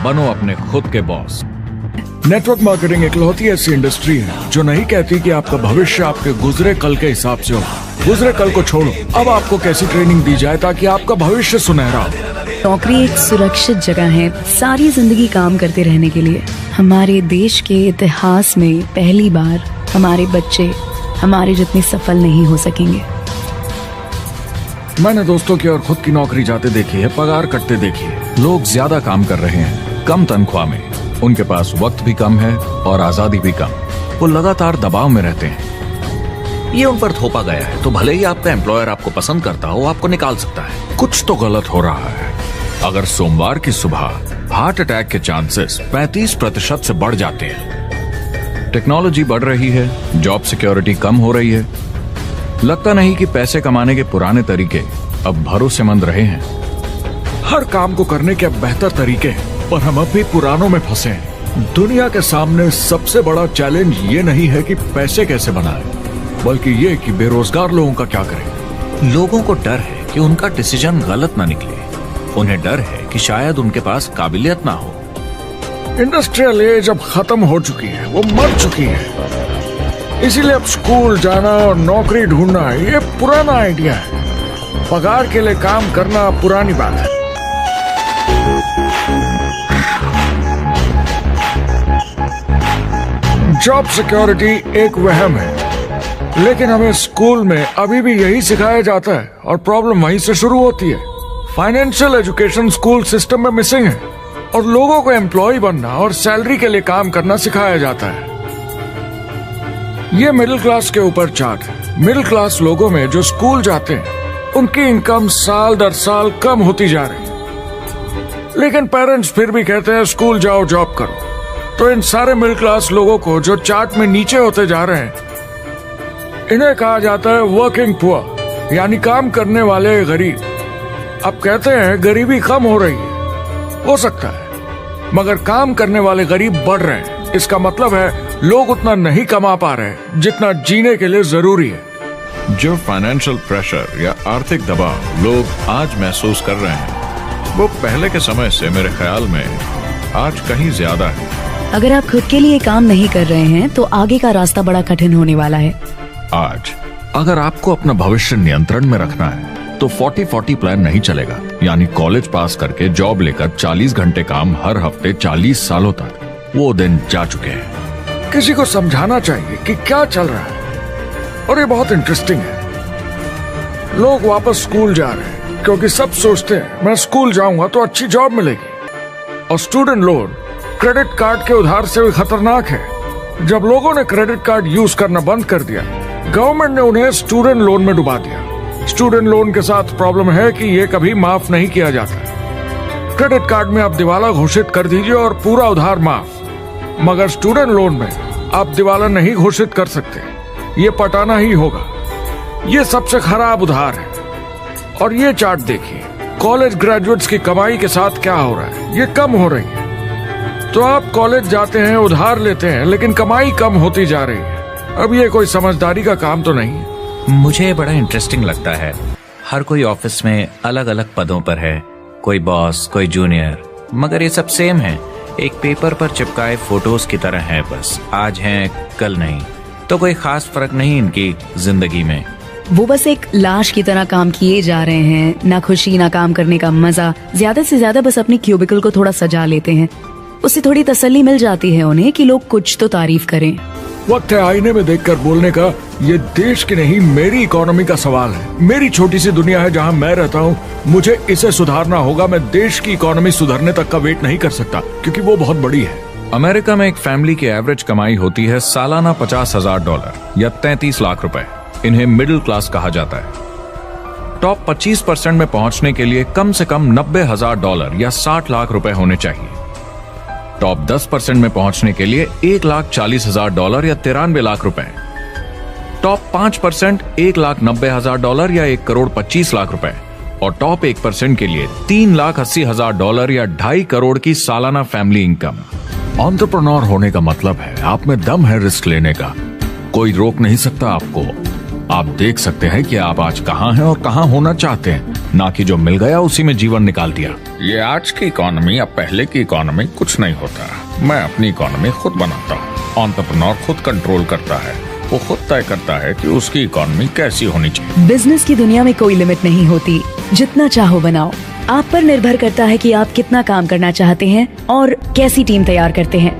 बनो अपने खुद के बॉस। नेटवर्क मार्केटिंग इकलौती ऐसी इंडस्ट्री है जो नहीं कहती कि आपका भविष्य आपके गुजरे कल के हिसाब से हो। गुजरे कल को छोड़ो, अब आपको कैसी ट्रेनिंग दी जाए ताकि आपका भविष्य सुनहरा हो। नौकरी एक सुरक्षित जगह है सारी जिंदगी काम करते रहने के लिए। हमारे देश के इतिहास में पहली बार हमारे बच्चे हमारे जितने सफल नहीं हो सकेंगे। मैंने दोस्तों की और खुद की नौकरी जाते देखी है, पगार कटते देखी है। लोग ज्यादा काम कर रहे हैं कम तनख्वाह में, उनके पास वक्त भी कम है और आजादी भी कम। वो लगातार दबाव में रहते हैं। ये उन पर थोपा गया है, तो भले ही आपका एम्प्लॉयर आपको पसंद करता हो, आपको निकाल सकता है। कुछ तो गलत हो रहा है। अगर सोमवार की सुबह हार्ट अटैक के चांसेस 35% से बढ़ जाते हैं। टेक्नोलॉजी बढ़ रही है, जॉब सिक्योरिटी कम हो रही है। लगता नहीं कि पैसे कमाने के पुराने तरीके अब भरोसेमंद रहे हैं। हर काम को करने के अब बेहतर तरीके हैं, पर हम अब भी पुरानों में फंसे हैं। दुनिया के सामने सबसे बड़ा चैलेंज ये नहीं है कि पैसे कैसे बनाएं, बल्कि ये कि बेरोजगार लोगों का क्या करें। लोगों को डर है कि उनका डिसीजन गलत ना निकले। उन्हें डर है कि शायद उनके पास काबिलियत ना हो। इंडस्ट्रियल एज अब खत्म हो चुकी है, वो मर चुकी है। इसीलिए अब स्कूल जाना और नौकरी ढूंढना ये पुराना आइडिया है। पगार के लिए काम करना पुरानी बात है। जॉब सिक्योरिटी एक वहम है, लेकिन हमें स्कूल में अभी भी यही सिखाया जाता है और प्रॉब्लम वहीं से शुरू होती है। फाइनेंशियल एजुकेशन स्कूल सिस्टम में मिसिंग है और लोगों को एम्प्लॉय बनना और सैलरी के लिए काम करना सिखाया जाता है। ये मिडिल क्लास के ऊपर चार्ट है। मिडिल क्लास लोगों में जो स्कूल जाते हैं उनकी इनकम साल दर साल कम होती जा रही है, लेकिन पेरेंट्स फिर भी कहते हैं स्कूल जाओ, जॉब करो। तो इन सारे मिडिल क्लास लोगों को जो चार्ट में नीचे होते जा रहे हैं, इन्हें कहा जाता है वर्किंग पुअर, यानी काम करने वाले गरीब। अब कहते हैं गरीबी कम हो रही है, हो सकता है, मगर काम करने वाले गरीब बढ़ रहे हैं। इसका मतलब है लोग उतना नहीं कमा पा रहे जितना जीने के लिए जरूरी है। जो फाइनेंशियल प्रेशर या आर्थिक दबाव लोग आज महसूस कर रहे हैं, वो पहले के समय से मेरे ख्याल में आज कहीं ज्यादा है। अगर आप खुद के लिए काम नहीं कर रहे हैं तो आगे का रास्ता बड़ा कठिन होने वाला है। आज अगर आपको अपना भविष्य नियंत्रण में रखना है तो 40-40 प्लान नहीं चलेगा, यानी कॉलेज पास करके जॉब लेकर 40 घंटे काम हर हफ्ते 40 सालों तक, वो दिन जा चुके हैं। किसी को समझाना चाहिए कि क्या चल रहा है, और ये बहुत इंटरेस्टिंग है। लोग वापस स्कूल जा रहे हैं क्योंकि सब सोचते हैं मैं स्कूल जाऊंगा तो अच्छी जॉब मिलेगी। और स्टूडेंट लोन क्रेडिट कार्ड के उधार से भी खतरनाक है। जब लोगों ने क्रेडिट कार्ड यूज करना बंद कर दिया, गवर्नमेंट ने उन्हें स्टूडेंट लोन में डुबा दिया। स्टूडेंट लोन के साथ प्रॉब्लम है कि ये कभी माफ नहीं किया जाता। क्रेडिट कार्ड में आप दिवाला घोषित कर दीजिए और पूरा उधार माफ, मगर स्टूडेंट लोन में आप दिवाला नहीं घोषित कर सकते, ये पटाना ही होगा। ये सबसे खराब उधार है। और ये चार्ट देखिए, कॉलेज ग्रेजुएट्स की कमाई के साथ क्या हो रहा है, ये कम हो रही है। तो आप कॉलेज जाते हैं, उधार लेते हैं, लेकिन कमाई कम होती जा रही है। अब ये कोई समझदारी का काम तो नहीं है। मुझे बड़ा इंटरेस्टिंग लगता है। हर कोई ऑफिस में अलग अलग पदों पर है, कोई बॉस, कोई जूनियर, मगर ये सब सेम है। एक पेपर पर चिपकाए फोटोज की तरह है, बस आज हैं कल नहीं। तो कोई खास फर्क नहीं इनकी जिंदगी में। वो बस एक लाश की तरह काम किए जा रहे हैं, ना खुशी ना काम करने का मजा। ज्यादा से ज्यादा बस अपनी क्यूबिकल को थोड़ा सजा लेते हैं, उससे थोड़ी तसल्ली मिल जाती है उन्हें कि लोग कुछ तो तारीफ करें। वक्त है आईने में देखकर बोलने का। ये देश की नहीं, मेरी इकोनॉमी का सवाल है। मेरी छोटी सी दुनिया है जहां मैं रहता हूं, मुझे इसे सुधारना होगा। मैं देश की इकोनॉमी सुधरने तक का वेट नहीं कर सकता, क्योंकि वो बहुत बड़ी है। अमेरिका में एक फैमिली की एवरेज कमाई होती है सालाना $50,000 या 33 लाख रुपए। इन्हें मिडिल क्लास कहा जाता है। टॉप 25% में पहुंचने के लिए कम से कम $90,000 या 60 लाख रुपए होने चाहिए। टॉप 10% में पहुंचने के लिए $1,40,000 या 93 लाख रुपए। टॉप 5% $1,90,000 या 1,25 लाख रुपए। और टॉप 1% के लिए $3,80,000 या 2.5 करोड़ की सालाना फैमिली इनकम। एंटरप्रेन्योर होने का मतलब है आप में दम है रिस्क लेने का। कोई रोक नहीं सकता आपको। आप देख सकते हैं कि आप आज कहां हैं और कहां होना चाहते हैं। ना कि जो मिल गया उसी में जीवन निकाल दिया। ये आज की इकोनॉमी या पहले की इकोनॉमी कुछ नहीं होता। मैं अपनी इकोनॉमी खुद बनाता हूँ। एंटरप्रेन्योर खुद कंट्रोल करता है, वो खुद तय करता है कि उसकी इकोनॉमी कैसी होनी चाहिए। बिजनेस की दुनिया में कोई लिमिट नहीं होती, जितना चाहो बनाओ। आप पर निर्भर करता है कि आप कितना काम करना चाहते हैं और कैसी टीम तैयार करते हैं।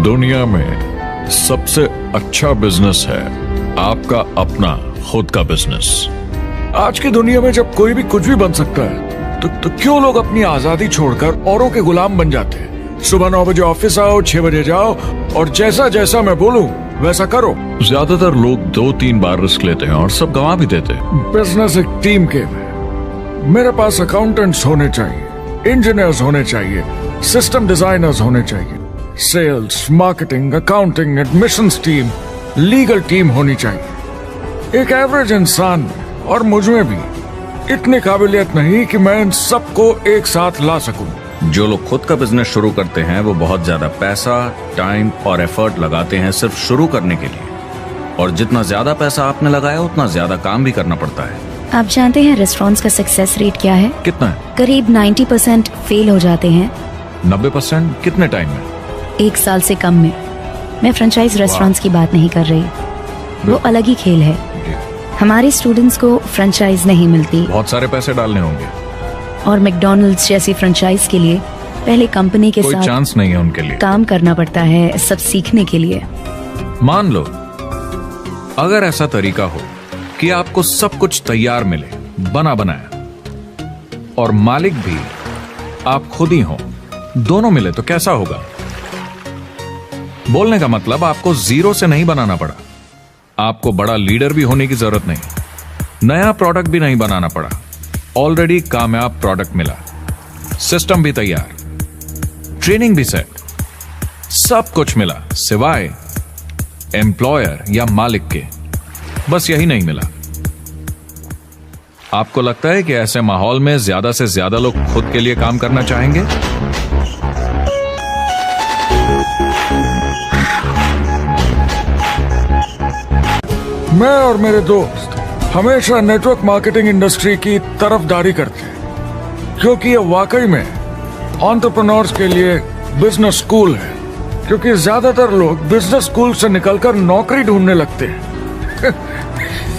दुनिया में सबसे अच्छा बिजनेस है आपका अपना खुद का बिजनेस। आज की दुनिया में जब कोई भी कुछ भी बन सकता है तो क्यों लोग अपनी आजादी छोड़कर औरों के गुलाम बन जाते हैं। सुबह 9 बजे ऑफिस आओ, 6 बजे जाओ और जैसा जैसा मैं बोलूं वैसा करो। ज्यादातर लोग 2-3 बार रिस्क लेते हैं और सब गंवा भी देते हैं। बिजनेस एक टीम गेम है। मेरे पास अकाउंटेंट्स होने चाहिए, इंजीनियर्स होने चाहिए, सिस्टम डिजाइनर्स होने चाहिए, sales, marketing, accounting, admissions team, legal team होनी चाहिए। एक एवरेज इंसान में और मुझ में भी इतनी काबिलियत नहीं कि मैं इन सबको एक साथ ला सकूं। जो लोग खुद का बिजनेस शुरू करते हैं वो बहुत ज्यादा पैसा, टाइम और एफर्ट लगाते हैं सिर्फ शुरू करने के लिए, और जितना ज्यादा पैसा आपने लगाया उतना ज्यादा काम भी करना पड़ता है। आप जानते हैं रेस्टोरेंट्स का सक्सेस रेट क्या है? कितना है? करीब 90% फेल हो जाते हैं। 90% कितने टाइम में? 1 साल से कम में। मैं फ्रेंचाइज रेस्टोरेंट्स की बात नहीं कर रही, वो अलग ही खेल है। हमारे स्टूडेंट्स को फ्रेंचाइज नहीं मिलती बहुत सारे पैसे डालने होंगे और मैकडॉनल्ड्स जैसी फ्रेंचाइज के लिए पहले कंपनी के कोई साथ चांस नहीं है उनके लिए। काम करना पड़ता है सब सीखने के लिए। मान लो अगर ऐसा तरीका हो कि आपको सब कुछ तैयार मिले, बना बनाया, और मालिक भी आप खुद ही हो, दोनों मिले तो कैसा होगा? बोलने का मतलब आपको जीरो से नहीं बनाना पड़ा, आपको बड़ा लीडर भी होने की जरूरत नहीं, नया प्रोडक्ट भी नहीं बनाना पड़ा, ऑलरेडी कामयाब प्रोडक्ट मिला, सिस्टम भी तैयार, ट्रेनिंग भी सेट, सब कुछ मिला सिवाय एम्प्लॉयर या मालिक के। बस यही नहीं मिला। आपको लगता है कि ऐसे माहौल में ज्यादा से ज्यादा लोग खुद के लिए काम करना चाहेंगे? मैं और मेरे दोस्त हमेशा नेटवर्क मार्केटिंग इंडस्ट्री की तरफदारी करते हैं, क्योंकि ये वाकई में एंटरप्रेन्योर्स के लिए बिजनेस स्कूल है। क्योंकि ज्यादातर लोग बिजनेस स्कूल से निकलकर नौकरी ढूंढने लगते हैं।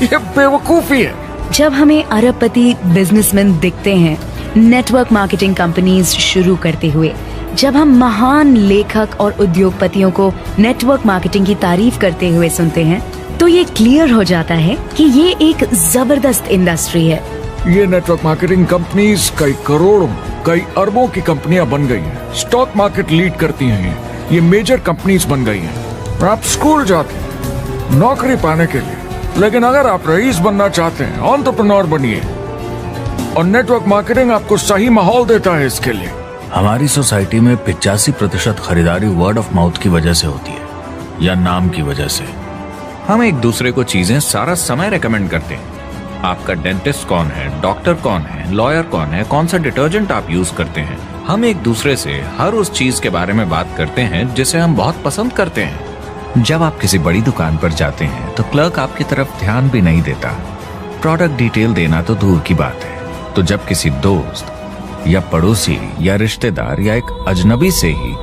ये बेवकूफी है। जब हमें अरबपति बिजनेसमैन दिखते हैं नेटवर्क मार्केटिंग कंपनीज शुरू करते हुए, जब हम महान लेखक और उद्योगपतियों को नेटवर्क मार्केटिंग की तारीफ करते हुए सुनते हैं, तो ये क्लियर हो जाता है कि ये एक जबरदस्त इंडस्ट्री है। ये नेटवर्क मार्केटिंग कंपनीज कई करोड़ों, कई अरबों की कंपनियां बन गई हैं। स्टॉक मार्केट लीड करती हैं। ये मेजर कंपनीज बन गई हैं। आप स्कूल जाते हैं नौकरी पाने के लिए, लेकिन अगर आप रईस बनना चाहते हैं, एंटरप्रेन्योर बनिए, और नेटवर्क मार्केटिंग आपको सही माहौल देता है इसके लिए। हमारी सोसाइटी में 85% खरीदारी वर्ड ऑफ माउथ की वजह से होती है या नाम की वजह से। हम एक दूसरे को चीजें सारा समय रेकमेंड करते हैं। आपका डेंटिस्ट कौन है, डॉक्टर कौन है, लॉयर कौन है, कौन सा डिटर्जेंट आप यूज करते हैं। हम एक दूसरे से हर उस चीज के बारे में बात करते हैं जिसे हम बहुत पसंद करते हैं। जब आप किसी बड़ी दुकान पर जाते हैं तो क्लर्क आपकी तरफ ध्यान भी नहीं देता, प्रोडक्ट डिटेल देना तो दूर की बात है। तो जब किसी दोस्त या पड़ोसी या रिश्तेदार या एक अजनबी से ही,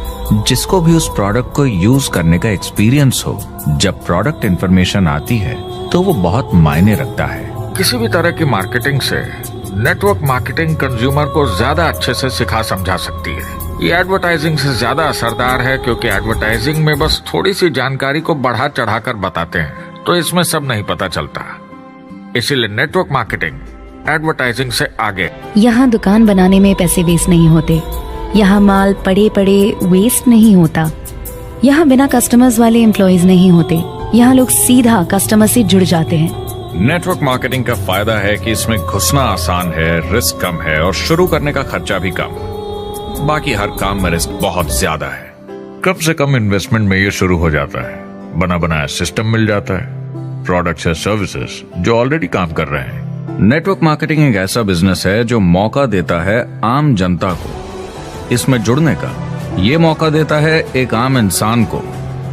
जिसको भी उस प्रोडक्ट को यूज करने का एक्सपीरियंस हो, जब प्रोडक्ट इंफॉर्मेशन आती है तो वो बहुत मायने रखता है। किसी भी तरह की मार्केटिंग से नेटवर्क मार्केटिंग कंज्यूमर को ज्यादा अच्छे से सिखा समझा सकती है। ये एडवर्टाइजिंग से ज्यादा असरदार है, क्योंकि एडवर्टाइजिंग में बस थोड़ी सी जानकारी को बढ़ा चढ़ाकर बताते हैं, तो इसमें सब नहीं पता चलता। इसीलिए नेटवर्क मार्केटिंग एडवर्टाइजिंग से आगे। यहाँ दुकान बनाने में पैसे वेस्ट नहीं होते, यहाँ माल पड़े पड़े वेस्ट नहीं होता, यहाँ बिना कस्टमर्स वाले एम्प्लॉयज नहीं होते, यहाँ लोग सीधा कस्टमर से जुड़ जाते हैं। नेटवर्क मार्केटिंग का फायदा है कि इसमें घुसना आसान है, रिस्क कम है और शुरू करने का खर्चा भी कम। बाकी हर काम में रिस्क बहुत ज्यादा है। कम से कम इन्वेस्टमेंट में ये शुरू हो जाता है, बना बनाया सिस्टम मिल जाता है, प्रोडक्ट्स या सर्विसेज जो ऑलरेडी काम कर रहे हैं। नेटवर्क मार्केटिंग एक ऐसा बिजनेस है जो मौका देता है आम जनता को इसमें जुड़ने का। ये मौका देता है एक आम इंसान को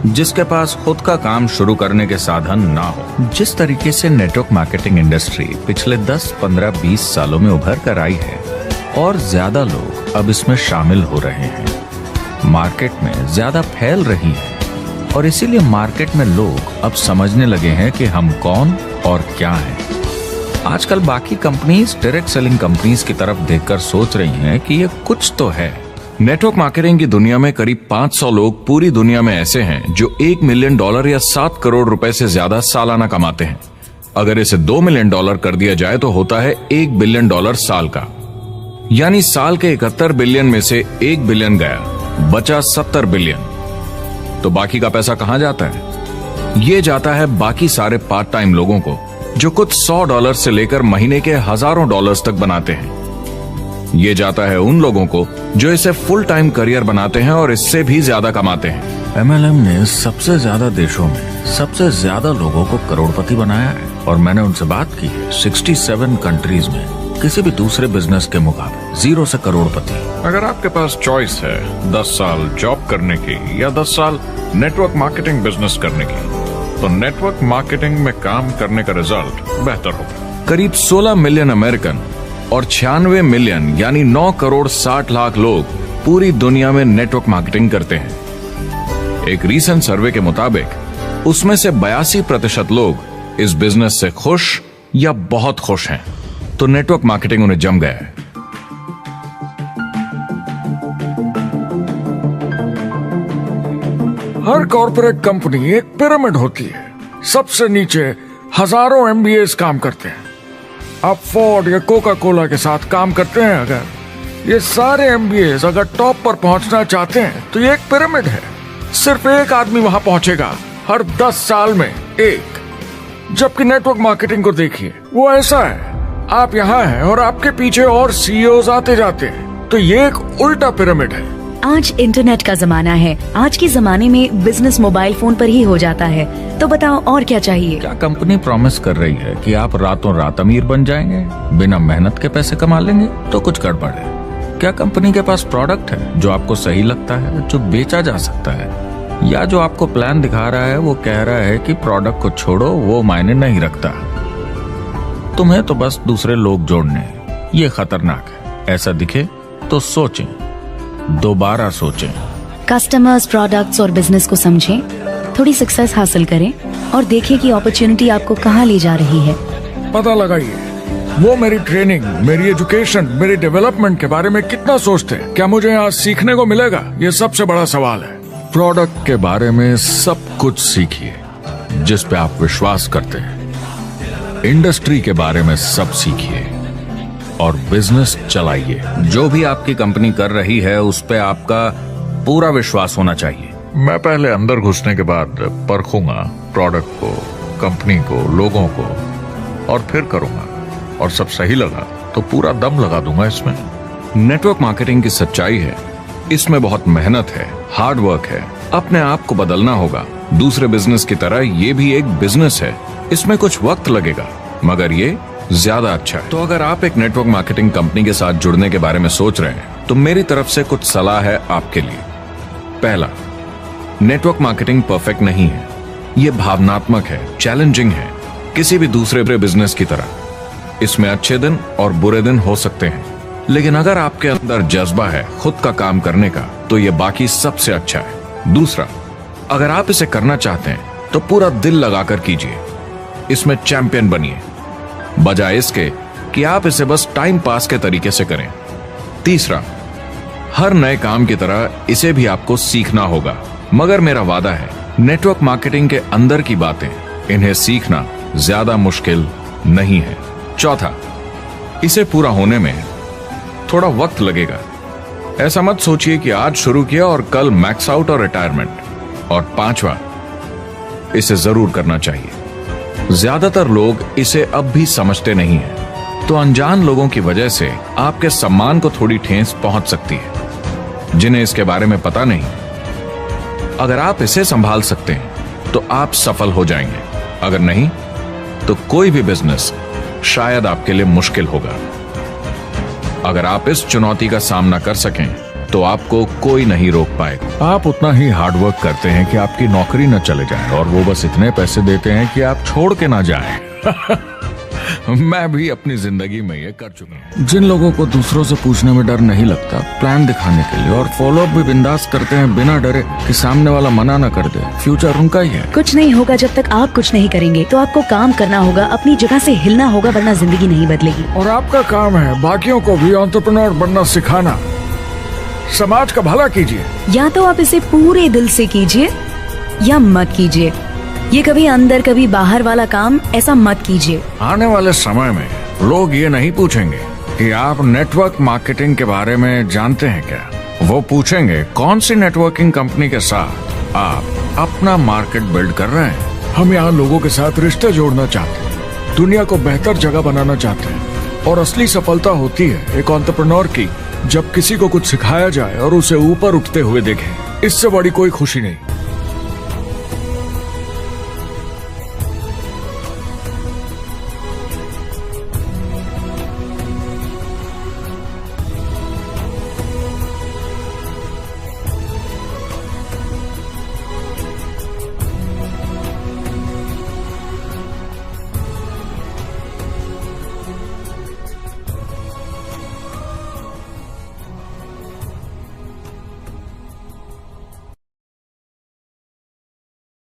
जिसके पास खुद का काम शुरू करने के साधन ना हो। जिस तरीके से नेटवर्क मार्केटिंग इंडस्ट्री पिछले 10, 15, 20 सालों में उभर कर आई है और ज्यादा लोग अब इसमें शामिल हो रहे हैं, मार्केट में ज्यादा फैल रही है और इसीलिए मार्केट में लोग अब समझने लगे हैं कि हम कौन और क्या हैं। आजकल बाकी कंपनीज डायरेक्ट सेलिंग कंपनीज की तरफ देखकर सोच रही हैं कि ये कुछ तो है। नेटवर्क मार्केटिंग की दुनिया में करीब 500 लोग पूरी दुनिया में ऐसे हैं जो $1 मिलियन या 7 करोड़ रुपए से ज्यादा सालाना कमाते हैं। अगर इसे $2 मिलियन कर दिया जाए तो होता है $1 बिलियन साल का, यानी साल के 71 बिलियन में से 1 बिलियन गया, बचा 70 बिलियन। तो बाकी का पैसा कहां जाता है? ये जाता है बाकी सारे पार्ट टाइम लोगों को जो कुछ $100 से लेकर महीने के हजारों डॉलर्स तक बनाते हैं। ये जाता है उन लोगों को जो इसे फुल टाइम करियर बनाते हैं और इससे भी ज्यादा कमाते हैं। MLM ने सबसे ज्यादा देशों में सबसे ज्यादा लोगों को करोड़पति बनाया है और मैंने उनसे बात की है 67 कंट्रीज में किसी भी दूसरे बिजनेस के मुकाबले 0 से करोड़पति। अगर आपके पास चॉइस है 10 साल जॉब करने की या 10 साल नेटवर्क मार्केटिंग बिजनेस करने की, तो नेटवर्क मार्केटिंग में काम करने का रिजल्ट बेहतर होगा। करीब 16 मिलियन अमेरिकन और 96 मिलियन यानी 9 करोड़ 60 लाख लोग पूरी दुनिया में नेटवर्क मार्केटिंग करते हैं। एक रीसेंट सर्वे के मुताबिक उसमें से 82% लोग इस बिजनेस से खुश या बहुत खुश हैं। तो नेटवर्क मार्केटिंग उन्हें जम गया है। हर कॉर्पोरेट कंपनी एक पिरामिड होती है। सबसे नीचे हजारों MBAs काम करते हैं। आप फोर्ड या कोका कोला के साथ काम करते हैं। अगर ये सारे MBAs अगर टॉप पर पहुंचना चाहते हैं तो ये एक पिरामिड है। सिर्फ एक आदमी वहां पहुंचेगा हर 10 साल में एक। जबकि नेटवर्क मार्केटिंग को देखिए, वो ऐसा है, आप यहाँ हैं और आपके पीछे और CEOs आते जाते हैं। तो ये एक उल्टा पिरामिड है। आज इंटरनेट का जमाना है। आज के जमाने में बिजनेस मोबाइल फोन पर ही हो जाता है। तो बताओ और क्या चाहिए? क्या कंपनी प्रॉमिस कर रही है कि आप रातों रात अमीर बन जाएंगे, बिना मेहनत के पैसे कमा लेंगे? तो कुछ गड़बड़ है। क्या कंपनी के पास प्रोडक्ट है जो आपको सही लगता है, जो बेचा जा सकता है, या जो आपको प्लान दिखा रहा है वो कह रहा है कि प्रोडक्ट को छोड़ो, वो मायने नहीं रखता, तुम्हें तो बस दूसरे लोग जोड़ने? ये खतरनाक है। ऐसा दिखे तो सोचें, दोबारा सोचें। कस्टमर्स, प्रोडक्ट्स और बिजनेस को समझें, थोड़ी सक्सेस हासिल करें और देखें कि अपॉर्चुनिटी आपको कहां ले जा रही है। पता लगाइए वो मेरी ट्रेनिंग, मेरी एजुकेशन, मेरी डेवलपमेंट के बारे में कितना सोचते हैं। क्या मुझे यहाँ सीखने को मिलेगा? ये सबसे बड़ा सवाल है। प्रोडक्ट के बारे में सब कुछ सीखिए जिस पे आप विश्वास करते हैं। इंडस्ट्री के बारे में सब सीखिए और बिजनेस चलाइए। जो भी आपकी कंपनी कर रही है उस पे आपका पूरा विश्वास होना चाहिए। मैं पहले अंदर घुसने के बाद परखूंगा प्रोडक्ट को, कंपनी को, लोगों को, और फिर करूंगा। और सब सही लगा तो पूरा दम लगा दूंगा इसमें। नेटवर्क मार्केटिंग की सच्चाई है, इसमें बहुत मेहनत है, हार्ड वर्क है, अपने आप को बदलना होगा। दूसरे बिजनेस की तरह ये भी एक बिजनेस है, इसमें कुछ वक्त लगेगा मगर ये ज्यादा अच्छा है। तो अगर आप एक नेटवर्क मार्केटिंग कंपनी के साथ जुड़ने के बारे में सोच रहे हैं तो मेरी तरफ से कुछ सलाह है आपके लिए। पहला, नेटवर्क मार्केटिंग परफेक्ट नहीं है। ये भावनात्मक है, चैलेंजिंग है, किसी भी दूसरे बिजनेस की तरह। इसमें अच्छे दिन और बुरे दिन हो सकते हैं, लेकिन अगर आपके अंदर जज्बा है खुद का काम करने का तो ये बाकी सबसे अच्छा है। दूसरा, अगर आप इसे करना चाहते हैं तो पूरा दिल लगाकर कीजिए, इसमें चैंपियन बनिए, बजाय इसके कि आप इसे बस टाइम पास के तरीके से करें। तीसरा, हर नए काम की तरह इसे भी आपको सीखना होगा, मगर मेरा वादा है नेटवर्क मार्केटिंग के अंदर की बातें, इन्हें सीखना ज्यादा मुश्किल नहीं है। चौथा, इसे पूरा होने में थोड़ा वक्त लगेगा। ऐसा मत सोचिए कि आज शुरू किया और कल मैक्स आउट और रिटायरमेंट। और पांचवा, इसे जरूर करना चाहिए। ज्यादातर लोग इसे अब भी समझते नहीं हैं, तो अनजान लोगों की वजह से आपके सम्मान को थोड़ी ठेस पहुंच सकती है, जिन्हें इसके बारे में पता नहीं। अगर आप इसे संभाल सकते हैं तो आप सफल हो जाएंगे, अगर नहीं तो कोई भी बिजनेस शायद आपके लिए मुश्किल होगा। अगर आप इस चुनौती का सामना कर सकें तो आपको कोई नहीं रोक पाएगा। आप उतना ही हार्डवर्क करते हैं कि आपकी नौकरी न चले जाए और वो बस इतने पैसे देते हैं कि आप छोड़ के ना जाएं। मैं भी अपनी जिंदगी में ये कर चुका हूँ। जिन लोगों को दूसरों से पूछने में डर नहीं लगता, प्लान दिखाने के लिए और फॉलो अप भी बिंदास करते हैं बिना डरे कि सामने वाला मना न कर दे, फ्यूचर उनका ही है। कुछ नहीं होगा जब तक आप कुछ नहीं करेंगे। तो आपको काम करना होगा, अपनी जगह से हिलना होगा, वरना जिंदगी नहीं बदलेगी। और आपका काम है बाकियों को भी एंटरप्रेन्योर बनना सिखाना। समाज का भला कीजिए। या तो आप इसे पूरे दिल से कीजिए या मत कीजिए। ये कभी अंदर कभी बाहर वाला काम ऐसा मत कीजिए। आने वाले समय में लोग ये नहीं पूछेंगे कि आप नेटवर्क मार्केटिंग के बारे में जानते हैं क्या। वो पूछेंगे कौन सी नेटवर्किंग कंपनी के साथ आप अपना मार्केट बिल्ड कर रहे हैं। हम यहाँ लोगों के साथ रिश्ते जोड़ना चाहते हैं, दुनिया को बेहतर जगह बनाना चाहते हैं। और असली सफलता होती है एक एंटरप्रेन्योर की, जब किसी को कुछ सिखाया जाए और उसे ऊपर उठते हुए देखें। इससे बड़ी कोई खुशी नहीं।